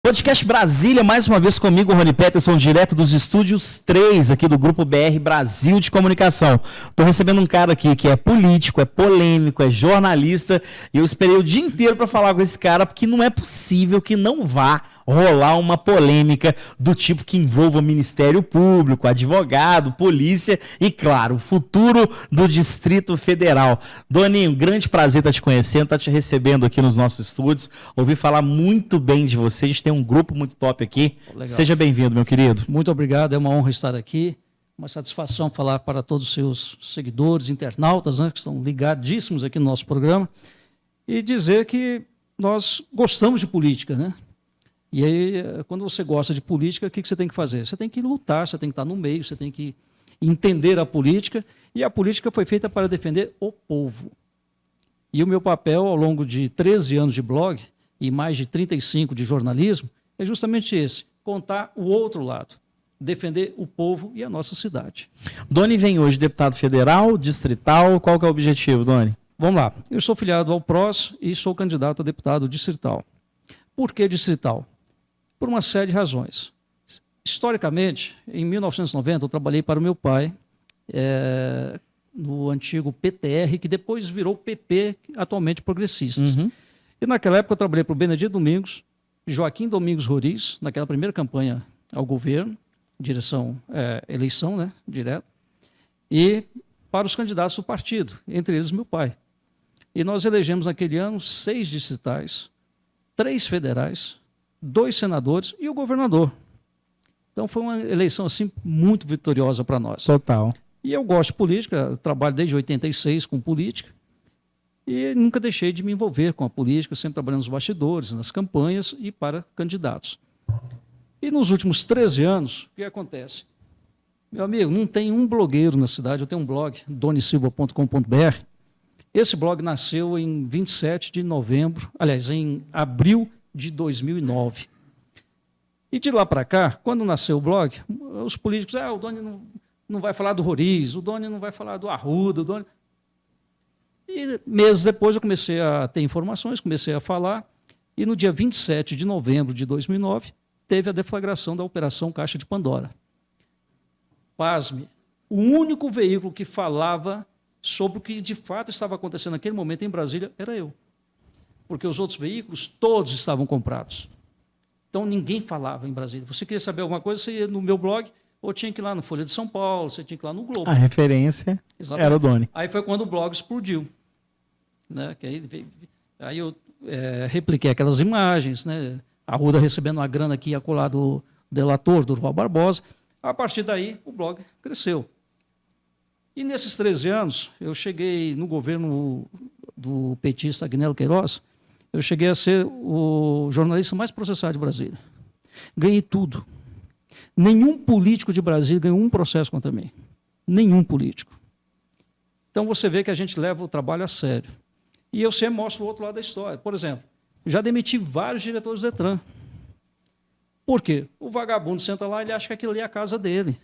Podcast Brasília, mais uma vez comigo, Rony Peterson, direto dos estúdios 3 aqui do Grupo BR Brasil de Comunicação. Estou recebendo um cara aqui que é político, é polêmico, é jornalista, e eu esperei o dia inteiro para falar com esse cara, porque não é possível que não vá rolar uma polêmica do tipo que envolva o Ministério Público, advogado, polícia e, claro, o futuro do Distrito Federal. Doninho, grande prazer estar te conhecendo, estar te recebendo aqui nos nossos estúdios. Ouvi falar muito bem de você, a gente tem um grupo muito top aqui. Legal. Seja bem-vindo, meu querido. Muito obrigado, é uma honra estar aqui. Uma satisfação falar para todos os seus seguidores, internautas, né, que estão ligadíssimos aqui no nosso programa, e dizer que nós gostamos de política, né? E aí, quando você gosta de política, o que você tem que fazer? Você tem que lutar, você tem que estar no meio, você tem que entender a política, e a política foi feita para defender o povo. E o meu papel, ao longo de 13 anos de blog e mais de 35 de jornalismo, é justamente esse, contar o outro lado, defender o povo e a nossa cidade. Doni vem hoje deputado federal, distrital, qual que é o objetivo, Doni? Vamos lá, eu sou filiado ao PROS e sou candidato a deputado distrital. Por que distrital? Por uma série de razões. Historicamente, em 1990, eu trabalhei para o meu pai, no antigo PTR, que depois virou PP, atualmente Progressistas. Uhum. E naquela época eu trabalhei para o Benedito Domingos, Joaquim Domingos Roriz, naquela primeira campanha ao governo, eleição, né, direto, e para os candidatos do partido, entre eles meu pai. E nós elegemos naquele ano 6 distritais, 3 federais, 2 senadores e o governador. Então foi uma eleição assim muito vitoriosa para nós. Total. E eu gosto de política, trabalho desde 86 com política e nunca deixei de me envolver com a política, sempre trabalhando nos bastidores, nas campanhas e para candidatos. E nos últimos 13 anos, o que acontece? Meu amigo, não tem um blogueiro na cidade, eu tenho um blog, donisilva.com.br. Esse blog nasceu em 27 de novembro, aliás, em abril de 2009. E de lá para cá, quando nasceu o blog, os políticos, o Doni não vai falar do Roriz, o Doni não vai falar do Arruda, o Doni... E meses depois eu comecei a ter informações, comecei a falar, e no dia 27 de novembro de 2009, teve a deflagração da Operação Caixa de Pandora. Pasme, o único veículo que falava sobre o que de fato estava acontecendo naquele momento em Brasília era eu. Porque os outros veículos, todos estavam comprados. Então, ninguém falava em Brasília. Você queria saber alguma coisa, você ia no meu blog, ou tinha que ir lá no Folha de São Paulo, você tinha que ir lá no Globo. A referência era o Doni. Aí foi quando o blog explodiu. Né? Que aí eu repliquei aquelas imagens, né? A Arruda recebendo uma grana aqui e acolá do delator, do Durval Barbosa. A partir daí, o blog cresceu. E nesses 13 anos, eu cheguei no governo do petista Agnello Queiroz, eu cheguei a ser o jornalista mais processado de Brasília. Ganhei tudo. Nenhum político de Brasília ganhou um processo contra mim. Nenhum político. Então você vê que a gente leva o trabalho a sério. E eu sempre mostro o outro lado da história. Por exemplo, já demiti vários diretores do Detran. Por quê? O vagabundo senta lá e ele acha que aquilo ali é a casa dele.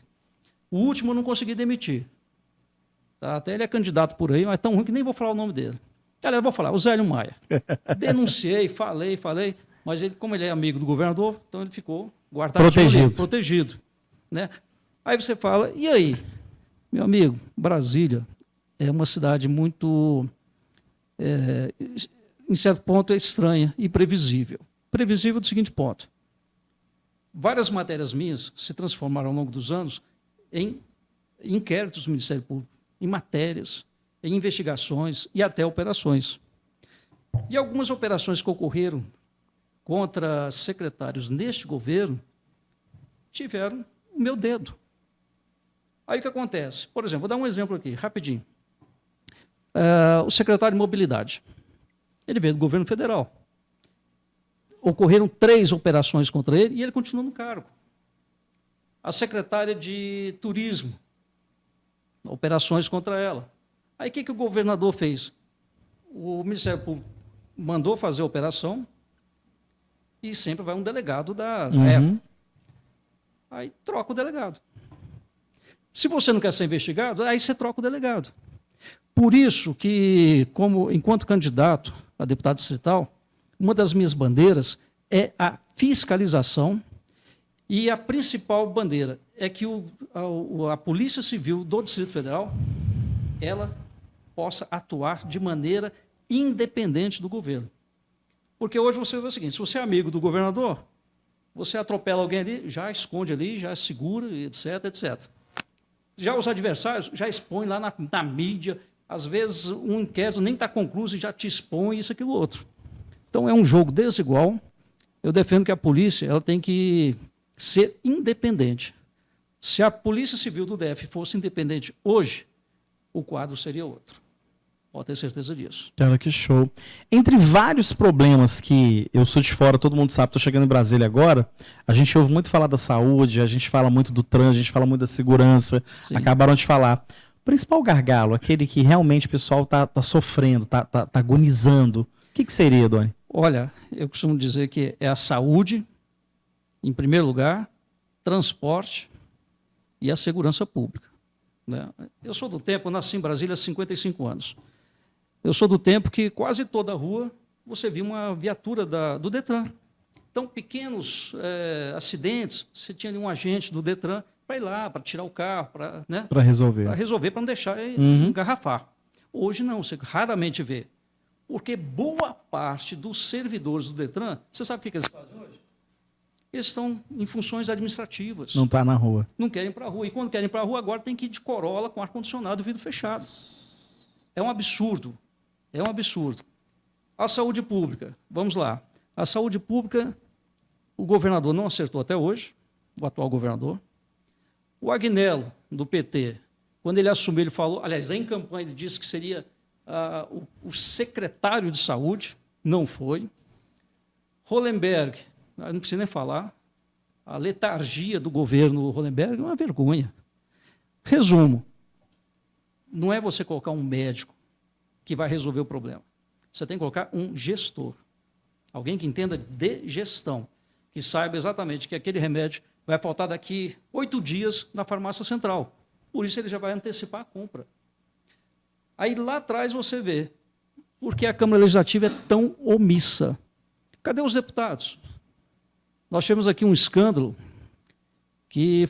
O último eu não consegui demitir. Tá? Até ele é candidato por aí, mas é tão ruim que nem vou falar o nome dele. Aliás, eu vou falar, o Zélio Maia. Denunciei, falei, mas ele, como ele é amigo do governador, então ele ficou guardado, protegido. Né? Aí você fala, e aí? Meu amigo, Brasília é uma cidade muito, em certo ponto, estranha e previsível. Previsível do seguinte ponto. Várias matérias minhas se transformaram ao longo dos anos em inquéritos do Ministério Público, em matérias, em investigações e até operações. E algumas operações que ocorreram contra secretários neste governo tiveram o meu dedo. Aí o que acontece? Por exemplo, vou dar um exemplo aqui, rapidinho. O secretário de Mobilidade, ele veio do governo federal. Ocorreram 3 operações contra ele e ele continua no cargo. A secretária de Turismo, operações contra ela. Aí o que o governador fez? O Ministério Público mandou fazer a operação e sempre vai um delegado da época. Aí troca o delegado. Se você não quer ser investigado, aí você troca o delegado. Por isso que, enquanto candidato a deputado distrital, uma das minhas bandeiras é a fiscalização, e a principal bandeira é que a Polícia Civil do Distrito Federal ela possa atuar de maneira independente do governo. Porque hoje você vê o seguinte, se você é amigo do governador, você atropela alguém ali, já esconde ali, já segura, etc, etc. Já os adversários já expõem lá na mídia, às vezes um inquérito nem está concluído e já te expõe isso, aquilo, outro. Então é um jogo desigual. Eu defendo que a polícia ela tem que ser independente. Se a Polícia Civil do DF fosse independente hoje, o quadro seria outro. Pode ter certeza disso. Cara, que show. Entre vários problemas que eu sou de fora, todo mundo sabe, estou chegando em Brasília agora, a gente ouve muito falar da saúde, a gente fala muito do trânsito, a gente fala muito da segurança. Sim. Acabaram de falar. O principal gargalo, aquele que realmente o pessoal está sofrendo, está agonizando, o que seria, Doni? Olha, eu costumo dizer que é a saúde, em primeiro lugar, transporte e a segurança pública. Né? Eu sou do tempo, eu nasci em Brasília há 55 anos. Eu sou do tempo que quase toda rua você via uma viatura do Detran. Então, pequenos acidentes, você tinha ali um agente do Detran para ir lá, para tirar o carro, para resolver. Para resolver, para não deixar engarrafar. Hoje não, você raramente vê. Porque boa parte dos servidores do Detran, você sabe o que eles fazem hoje? Eles estão em funções administrativas. Não está na rua. Não querem ir para a rua. E quando querem ir para a rua, agora tem que ir de Corolla com ar-condicionado e vidro fechado. É um absurdo. É um absurdo. A saúde pública, vamos lá. A saúde pública, o governador não acertou até hoje, o atual governador. O Agnello, do PT, quando ele assumiu, ele falou, aliás, em campanha ele disse que seria o secretário de saúde, não foi. Hollenberg, não precisa nem falar, a letargia do governo Hollenberg é uma vergonha. Resumo, não é você colocar um médico que vai resolver o problema. Você tem que colocar um gestor, alguém que entenda de gestão, que saiba exatamente que aquele remédio vai faltar daqui 8 dias na farmácia central. Por isso ele já vai antecipar a compra. Aí lá atrás você vê por que a Câmara Legislativa é tão omissa. Cadê os deputados? Nós tivemos aqui um escândalo que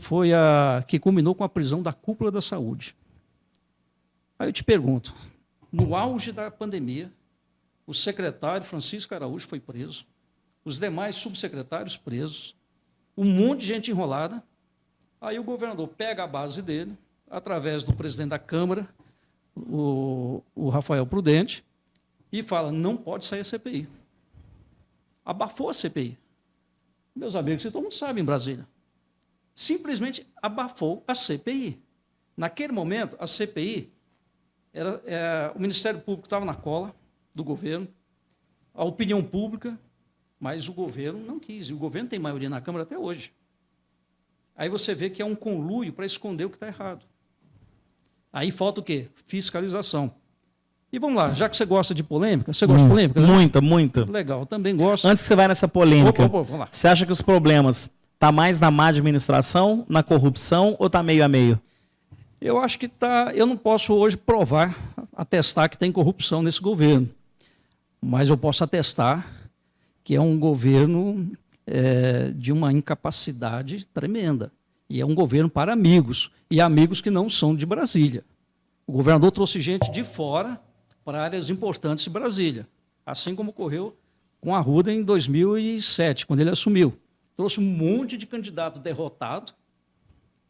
culminou com a prisão da cúpula da saúde. Aí eu te pergunto, no auge da pandemia, o secretário Francisco Araújo foi preso, os demais subsecretários presos, um monte de gente enrolada. Aí o governador pega a base dele, através do presidente da Câmara, o Rafael Prudente, e fala, não pode sair a CPI. Abafou a CPI. Meus amigos, todo mundo sabe em Brasília. Simplesmente abafou a CPI. Naquele momento, a CPI, o Ministério Público estava na cola do governo, a opinião pública, mas o governo não quis. E o governo tem maioria na Câmara até hoje. Aí você vê que é um conluio para esconder o que está errado. Aí falta o quê? Fiscalização. E vamos lá, já que você gosta de polêmica, você gosta de polêmica? Né? Muita, muita. Legal, eu também gosto. Antes que você vai nessa polêmica, vamos lá. Você acha que os problemas tá mais na má administração, na corrupção ou tá meio a meio? Eu acho que tá. Eu não posso hoje provar, atestar que tem corrupção nesse governo, mas eu posso atestar que é um governo de uma incapacidade tremenda. E é um governo para amigos, e amigos que não são de Brasília. O governador trouxe gente de fora para áreas importantes de Brasília, assim como ocorreu com a Arruda em 2007, quando ele assumiu. Trouxe um monte de candidato derrotado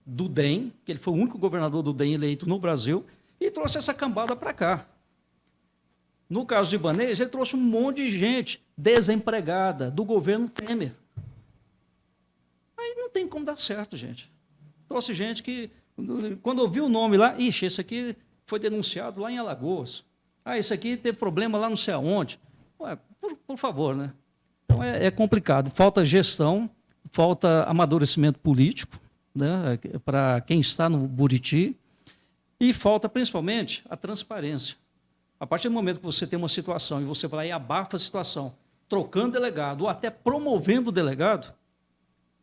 do DEM, que ele foi o único governador do DEM eleito no Brasil, e trouxe essa cambada para cá. No caso de Ibanez, ele trouxe um monte de gente desempregada do governo Temer. Aí não tem como dar certo, gente. Trouxe gente que, quando ouviu o nome lá, ixi, esse aqui foi denunciado lá em Alagoas. Ah, esse aqui teve problema lá não sei aonde. Ué, por favor, né? Então é complicado. Falta gestão, falta amadurecimento político, né, para quem está no Buriti, e falta principalmente a transparência. A partir do momento que você tem uma situação e você vai lá e abafa a situação, trocando delegado ou até promovendo o delegado,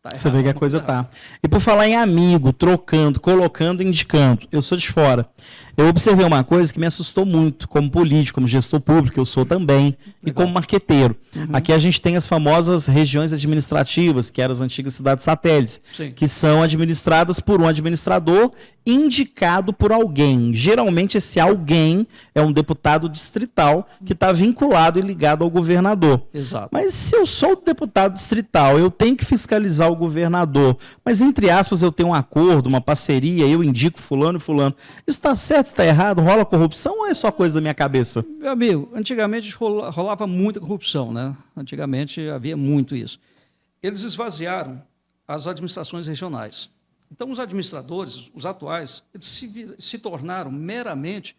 tá errado, você vê que a coisa tá. E por falar em amigo, trocando, colocando, indicando, eu sou de fora. Eu observei uma coisa que me assustou muito, como político, como gestor público, eu sou também, e como marqueteiro. Aqui a gente tem as famosas regiões administrativas, que eram as antigas cidades satélites, Sim. que são administradas por um administrador indicado por alguém. Geralmente esse alguém é um deputado distrital que está vinculado e ligado ao governador. Exato. Mas se eu sou deputado distrital, eu tenho que fiscalizar o governador, mas entre aspas eu tenho um acordo, uma parceria, eu indico fulano e fulano. Isso está certo, está errado? Rola corrupção ou é só coisa da minha cabeça? Meu amigo, antigamente rolava muita corrupção, né? Antigamente havia muito isso. Eles esvaziaram as administrações regionais. Então, os administradores, os atuais, eles se tornaram meramente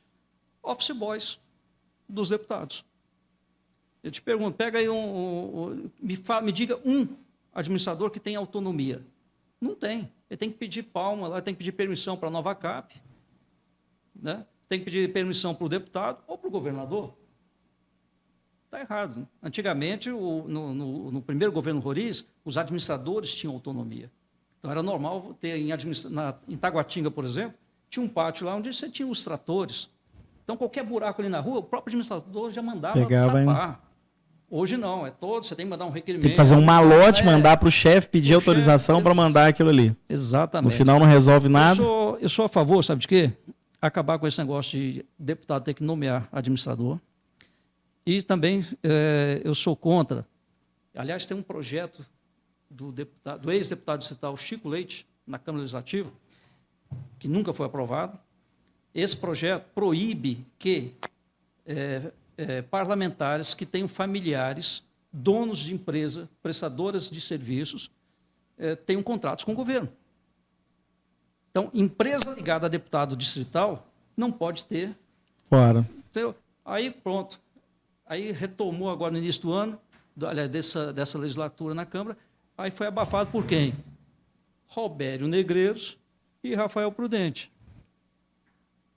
office boys dos deputados. Eu te pergunto, pega aí me diga um administrador que tem autonomia. Não tem. Ele tem que pedir palma, lá tem que pedir permissão para a nova CAP, né? Tem que pedir permissão para o deputado ou para o governador. Está errado. Né? Antigamente, no primeiro governo Roriz, os administradores tinham autonomia. Então, era normal ter em Taguatinga, por exemplo, tinha um pátio lá onde você tinha os tratores. Então, qualquer buraco ali na rua, o próprio administrador já mandava tapar. Hoje não, você tem que mandar um requerimento. Tem que fazer um malote, mandar para o chefe, pedir autorização para mandar aquilo ali. Exatamente. No final não resolve nada. Eu sou a favor, sabe de quê? Acabar com esse negócio de deputado ter que nomear administrador. E também eu sou contra. Aliás, tem um projeto do ex-deputado distrital Chico Leite, na Câmara Legislativa, que nunca foi aprovado. Esse projeto proíbe que parlamentares que tenham familiares, donos de empresa, prestadoras de serviços, tenham contratos com o governo. Então, empresa ligada a deputado distrital não pode ter. Fora. Então, aí, pronto. Aí retomou agora no início do ano, aliás, dessa legislatura na Câmara, aí foi abafado por quem? Robério Negreiros e Rafael Prudente.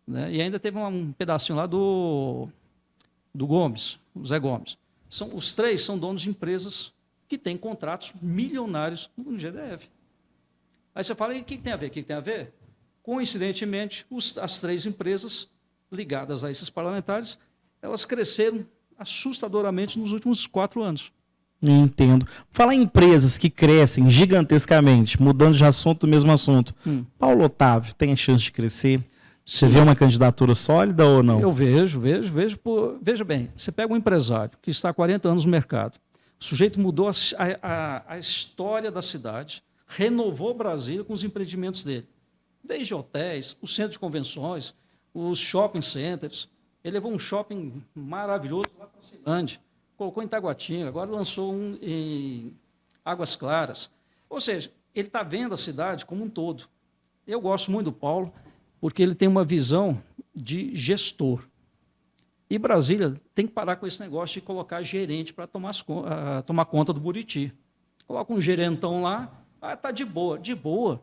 Né? E ainda teve um pedacinho lá do Gomes, o Zé Gomes. Os três são donos de empresas que têm contratos milionários no GDF. Aí você fala, e o que tem a ver? O que tem a ver? Coincidentemente, as três empresas ligadas a esses parlamentares, elas cresceram assustadoramente nos últimos 4 anos. Entendo. Falar em empresas que crescem gigantescamente, mudando de assunto do mesmo assunto. Paulo Otávio tem a chance de crescer? Você vê uma candidatura sólida ou não? Eu vejo. Veja bem, você pega um empresário que está há 40 anos no mercado, o sujeito mudou a história da cidade, renovou Brasília com os empreendimentos dele. Desde hotéis, o centro de convenções, os shopping centers. Ele levou um shopping maravilhoso lá para a Ceilândia, colocou em Taguatinga, agora lançou um em Águas Claras. Ou seja, ele está vendo a cidade como um todo. Eu gosto muito do Paulo, porque ele tem uma visão de gestor. E Brasília tem que parar com esse negócio de colocar gerente para tomar conta do Buriti. Coloca um gerentão lá, está de boa. De boa.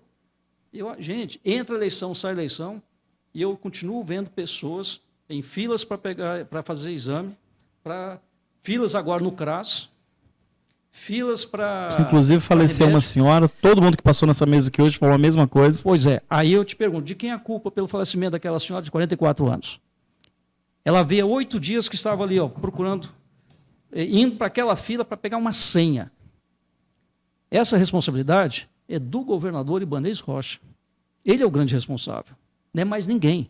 Gente, entra eleição, sai eleição, e eu continuo vendo pessoas em filas para fazer exame, filas agora no CRAS, filas para... Inclusive faleceu uma senhora, todo mundo que passou nessa mesa aqui hoje falou a mesma coisa. Pois é, aí eu te pergunto, de quem é a culpa pelo falecimento daquela senhora de 44 anos? Ela havia 8 dias que estava ali, procurando, indo para aquela fila para pegar uma senha. Essa responsabilidade é do governador Ibanez Rocha. Ele é o grande responsável, não é mais ninguém.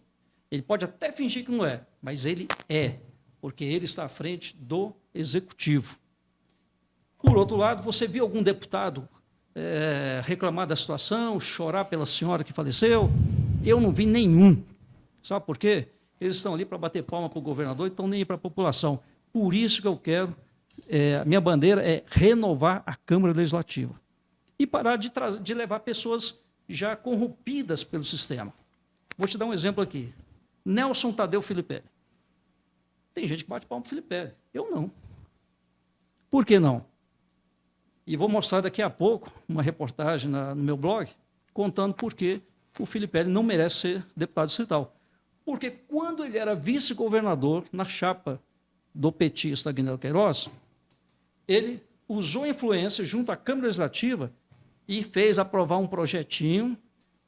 Ele pode até fingir que não é, mas ele é, porque ele está à frente do executivo. Por outro lado, você viu algum deputado reclamar da situação, chorar pela senhora que faleceu? Eu não vi nenhum. Sabe por quê? Eles estão ali para bater palma para o governador e estão nem aí para a população. Por isso que eu quero, a minha bandeira é renovar a Câmara Legislativa e parar de levar pessoas já corrompidas pelo sistema. Vou te dar um exemplo aqui. Nelson Tadeu Filipelli. Tem gente que bate palma para o Filipelli. Eu não. Por que não? E vou mostrar daqui a pouco uma reportagem no meu blog contando por que o Filipelli não merece ser deputado distrital. Porque quando ele era vice-governador na chapa do petista Aguinaldo Queiroz, ele usou influência junto à Câmara Legislativa e fez aprovar um projetinho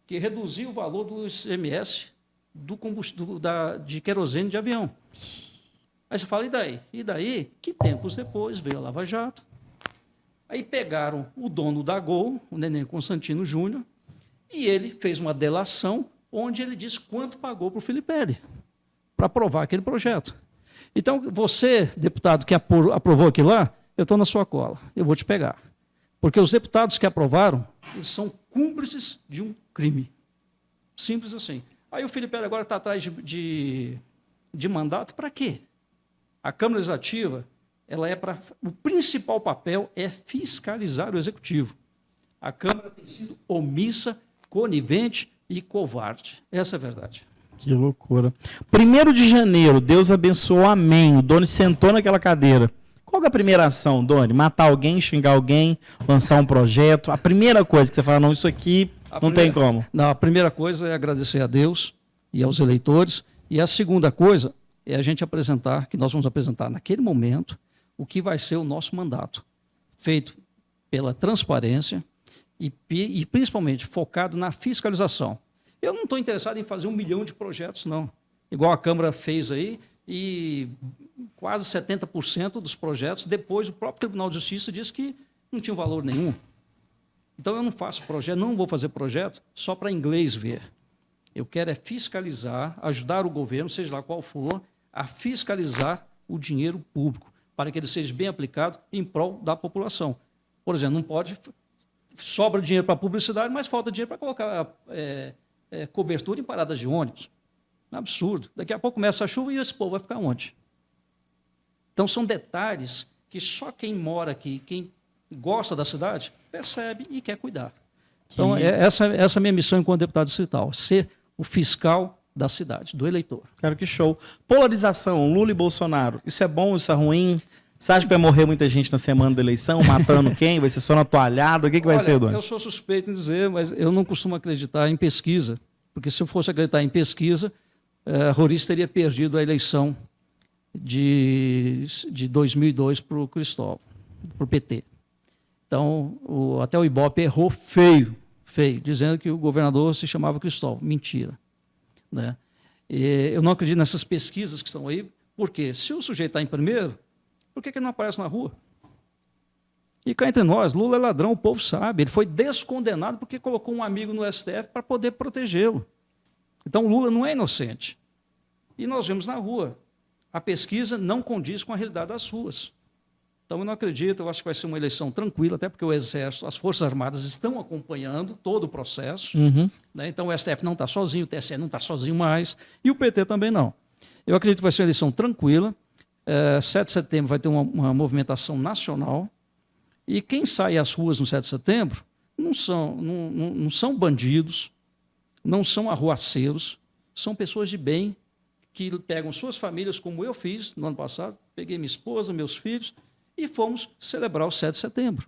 que reduziu o valor do ICMS de querosene de avião. Aí você fala, e daí? E daí, que tempos depois veio a Lava Jato. Aí pegaram o dono da Gol, o Neném Constantino Júnior, e ele fez uma delação onde ele disse quanto pagou para o Filipelli para aprovar aquele projeto. Então, você, deputado que aprovou aquilo lá, eu estou na sua cola, eu vou te pegar. Porque os deputados que aprovaram, eles são cúmplices de um crime. Simples assim. Aí o Filipelli agora está atrás de mandato para quê? A Câmara Legislativa, o principal papel é fiscalizar o Executivo. A Câmara tem sido omissa, conivente e covarde. Essa é a verdade. Que loucura. 1º de janeiro, Deus abençoou, amém. O Doni sentou naquela cadeira. Qual que é a primeira ação, Doni? Matar alguém, xingar alguém, lançar um projeto? A primeira coisa que você fala, não, isso aqui não tem como. Não, a primeira coisa é agradecer a Deus e aos eleitores. E a segunda coisa é a gente apresentar, que nós vamos apresentar naquele momento, o que vai ser o nosso mandato, feito pela transparência e principalmente focado na fiscalização. Eu não estou interessado em fazer 1 milhão de projetos, não. Igual a Câmara fez aí, e quase 70% dos projetos, depois o próprio Tribunal de Justiça disse que não tinha valor nenhum. Então eu não faço projeto, não vou fazer projeto só para inglês ver. Eu quero é fiscalizar, ajudar o governo, seja lá qual for, a fiscalizar o dinheiro público, para que ele seja bem aplicado em prol da população. Por exemplo, não pode... Sobra dinheiro para publicidade, mas falta dinheiro para colocar cobertura em paradas de ônibus. Absurdo. Daqui a pouco começa a chuva e esse povo vai ficar onde? Então, são detalhes que só quem mora aqui, quem gosta da cidade, percebe e quer cuidar. Então, essa é a minha missão enquanto deputado distrital, ser o fiscal da cidade, do eleitor. Cara, que show. Polarização, Lula e Bolsonaro. Isso é bom, isso é ruim? Você acha que vai morrer muita gente na semana da eleição, matando quem? Vai ser só na toalhada? O que vai ser, Doni? Eu sou suspeito em dizer, mas eu não costumo acreditar em pesquisa, porque se eu fosse acreditar em pesquisa, Roriz teria perdido a eleição de 2002 para o Cristóvão, para o PT. Então, até o Ibope errou feio, dizendo que o governador se chamava Cristóvão. Mentira. Né? Eu não acredito nessas pesquisas que estão aí, porque se o sujeito está em primeiro, por que ele não aparece na rua? E cá entre nós, Lula é ladrão, o povo sabe. Ele foi descondenado porque colocou um amigo no STF para poder protegê-lo. Então, Lula não é inocente. E nós vemos na rua. A pesquisa não condiz com a realidade das ruas. Então, eu não acredito, eu acho que vai ser uma eleição tranquila, até porque o Exército, as Forças Armadas estão acompanhando todo o processo. Né? Então, o STF não está sozinho, o TSE não está sozinho mais, e o PT também não. Eu acredito que vai ser uma eleição tranquila. 7 de setembro vai ter uma movimentação nacional, e quem sai às ruas no 7 de setembro não são bandidos, não são arruaceiros, são pessoas de bem que pegam suas famílias, como eu fiz no ano passado, peguei minha esposa, meus filhos, e fomos celebrar o 7 de setembro.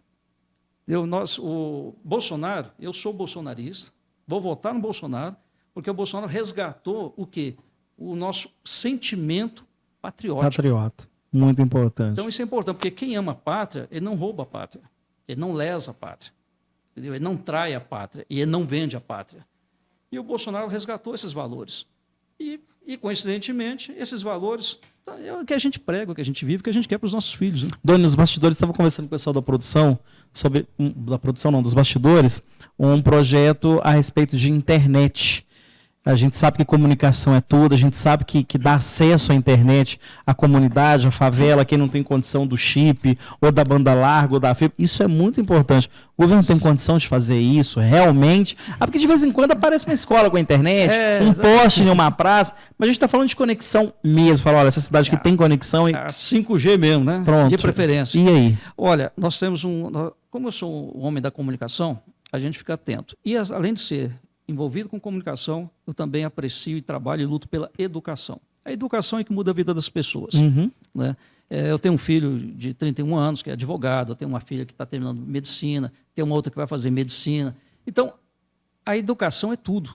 O Bolsonaro, eu sou bolsonarista, vou votar no Bolsonaro, porque o Bolsonaro resgatou o quê? O nosso sentimento patriótico. Patriota, muito importante. Então isso é importante, porque quem ama a pátria, ele não rouba a pátria, ele não lesa a pátria, entendeu? Ele não trai a pátria e ele não vende a pátria. E o Bolsonaro resgatou esses valores. E coincidentemente, esses valores é o que a gente prega, o que a gente vive, o que a gente quer para os nossos filhos. Né? Doni, nos bastidores, estava conversando com o pessoal da produção, dos bastidores, um projeto a respeito de internet. A gente sabe que comunicação é tudo, a gente sabe que dá acesso à internet à comunidade, à favela, quem não tem condição do chip, ou da banda larga, ou da fibra. Isso é muito importante. O governo tem condição de fazer isso, realmente. Porque de vez em quando aparece uma escola com a internet, um poste em uma praça, mas a gente está falando de conexão mesmo. Fala, olha, essa cidade que tem conexão... 5G mesmo, né? Pronto. De preferência. E aí? Olha, nós temos como eu sou um homem da comunicação, a gente fica atento. E além de ser envolvido com comunicação, eu também aprecio e trabalho e luto pela educação. A educação é que muda a vida das pessoas. Né? Eu tenho um filho de 31 anos que é advogado, eu tenho uma filha que está terminando medicina, tem uma outra que vai fazer medicina. Então, a educação é tudo.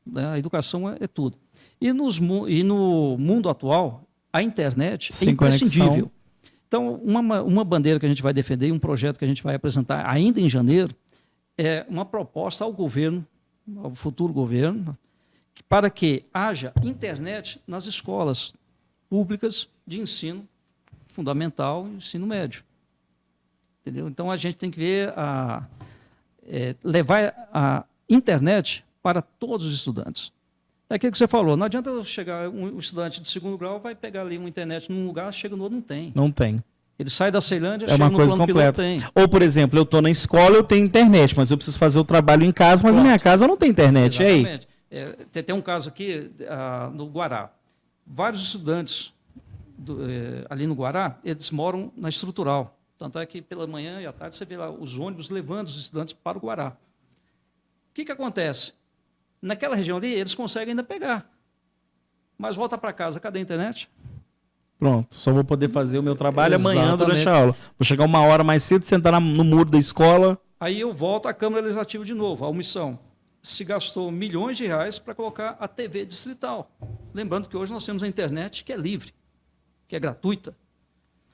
Né? A educação é tudo. E no mundo atual, a internet é imprescindível. Então, uma bandeira que a gente vai defender, um projeto que a gente vai apresentar ainda em janeiro, é uma proposta ao governo, ao futuro governo, para que haja internet nas escolas públicas de ensino fundamental e ensino médio. Entendeu? Então, a gente tem que ver levar a internet para todos os estudantes. É aquilo que você falou, não adianta eu chegar, um estudante de segundo grau vai pegar ali uma internet num lugar, chega no outro, não tem. Não tem. Ele sai da Ceilândia, É uma coisa completa. Ou, por exemplo, eu estou na escola, eu tenho internet, mas eu preciso fazer o trabalho em casa, mas na minha casa eu não tenho internet. Exatamente. E aí? Tem um caso aqui no Guará. Vários estudantes ali no Guará, eles moram na estrutural. Tanto é que pela manhã e à tarde você vê lá os ônibus levando os estudantes para o Guará. O que acontece? Naquela região ali, eles conseguem ainda pegar. Mas volta para casa, cadê a internet? Pronto, só vou poder fazer o meu trabalho amanhã durante a aula. Vou chegar uma hora mais cedo, sentar no muro da escola. Aí eu volto à Câmara Legislativa de novo, a omissão. Se gastou milhões de reais para colocar a TV distrital. Lembrando que hoje nós temos a internet que é livre, que é gratuita.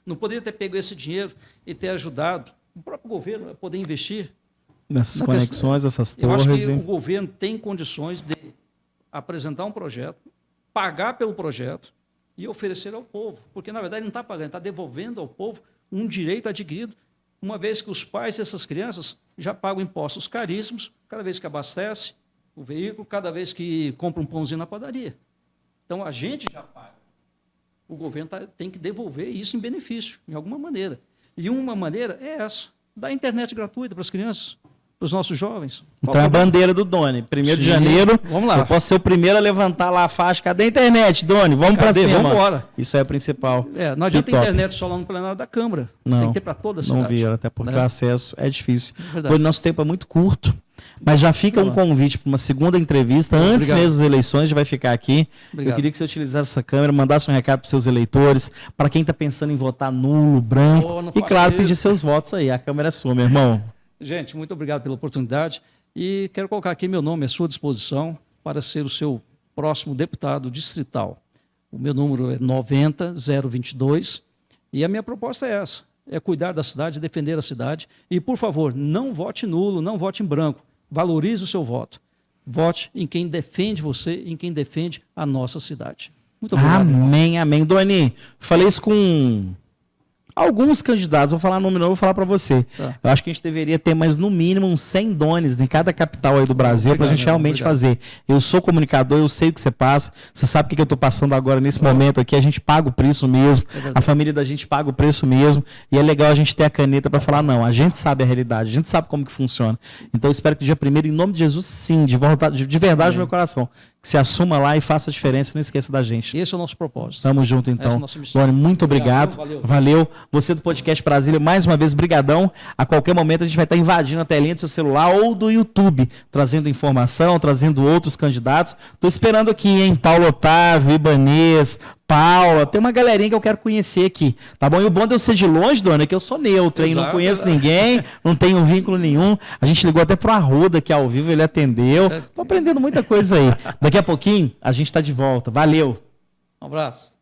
Não poderia ter pego esse dinheiro e ter ajudado o próprio governo a poder investir nessas conexões, essas torres. Eu acho que o governo tem condições de apresentar um projeto, pagar pelo projeto e oferecer ao povo. Porque, na verdade, ele não está pagando, está devolvendo ao povo um direito adquirido, uma vez que os pais dessas crianças já pagam impostos caríssimos, cada vez que abastece o veículo, cada vez que compra um pãozinho na padaria. Então, a gente já paga. O governo tem que devolver isso em benefício, de alguma maneira. E uma maneira é essa, dar internet gratuita para as crianças, para os nossos jovens. Então é a bandeira do Doni. 1º de janeiro, vamos lá. Eu posso ser o primeiro a levantar lá a faixa. Cadê a internet, Doni? Vamos para cima. Vamos embora. Isso é o principal. Não adianta a internet só lá no plenário da Câmara. Não, tem que ter para toda a cidade. Não vi, até porque o acesso é difícil. Verdade. O nosso tempo é muito curto. Mas já fica um convite para uma segunda entrevista. Antes mesmo das eleições, a gente vai ficar aqui. Obrigado. Eu queria que você utilizasse essa câmera, mandasse um recado para os seus eleitores, para quem está pensando em votar nulo, branco. E, claro, pedir seus votos aí. A câmera é sua, meu irmão. Gente, muito obrigado pela oportunidade. E quero colocar aqui meu nome à sua disposição para ser o seu próximo deputado distrital. O meu número é 90022. E a minha proposta é essa. É cuidar da cidade, defender a cidade. E, por favor, não vote nulo, não vote em branco. Valorize o seu voto. Vote em quem defende você, em quem defende a nossa cidade. Muito obrigado. Amém, amém. Doni, falei isso com alguns candidatos, vou falar nome novo, vou falar para você. Tá. Eu acho que a gente deveria ter mais no mínimo uns 100 dones em cada capital aí do Brasil para a gente realmente fazer. Eu sou comunicador, eu sei o que você passa, você sabe o que eu estou passando agora nesse momento aqui, a gente paga o preço mesmo, a família da gente paga o preço mesmo, e é legal a gente ter a caneta para falar, não, a gente sabe a realidade, a gente sabe como que funciona. Então eu espero que dia 1º, em nome de Jesus, sim, de verdade no meu coração, que se assuma lá e faça a diferença, não esqueça da gente. Esse é o nosso propósito. Tamo junto, então. Doni, muito obrigado. Valeu. Você do Podcast Brasília, mais uma vez, brigadão. A qualquer momento a gente vai estar invadindo a telinha do seu celular ou do YouTube, trazendo informação, trazendo outros candidatos. Estou esperando aqui, hein? Paulo Otávio, Ibanez, Paula, tem uma galerinha que eu quero conhecer aqui, tá bom? E o bom de eu ser de longe, Dona, é que eu sou neutro, hein? Não conheço ninguém, não tenho vínculo nenhum. A gente ligou até pro Arruda aqui ao vivo, ele atendeu. Tô aprendendo muita coisa aí. Daqui a pouquinho a gente tá de volta. Valeu! Um abraço.